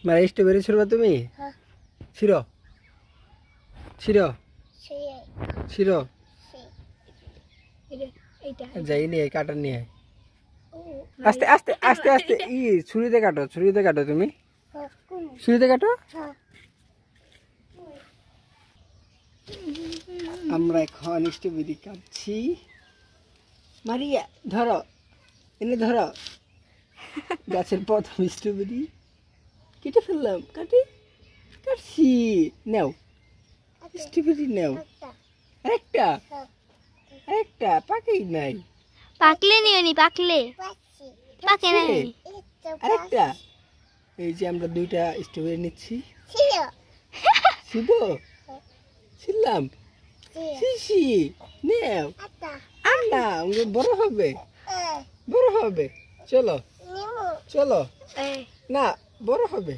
মানে স্ট্রবেরি ছিড়বা তুমি? হ্যাঁ ছিড়ো ছিড়ো সেই ছিড়ো এইটা যাই নিয়ে কাটা নিয়ে আস্তে আস্তে আস্তে আস্তে ছুরিতে কাটো তুমি ছুরিতে কাটো। আমরা এখন স্ট্রবেরি কাটছি। মারিয়া ধরো, এনে ধরো গাছের প্রথম স্ট্রবেরি কেটে ফেললাম, কাটছি। নাও স্ট্রবেরি নাও, আরেকটা পাকেই নাই। পাকলে নিওনি, পাকলে পাকে নাই। আরেকটা, এই যে আমরা দুইটা স্ট্রবেরি নিচ্ছি। ছিলাম শিশি নেও না, বড় হবে চলো না, বড় হবে।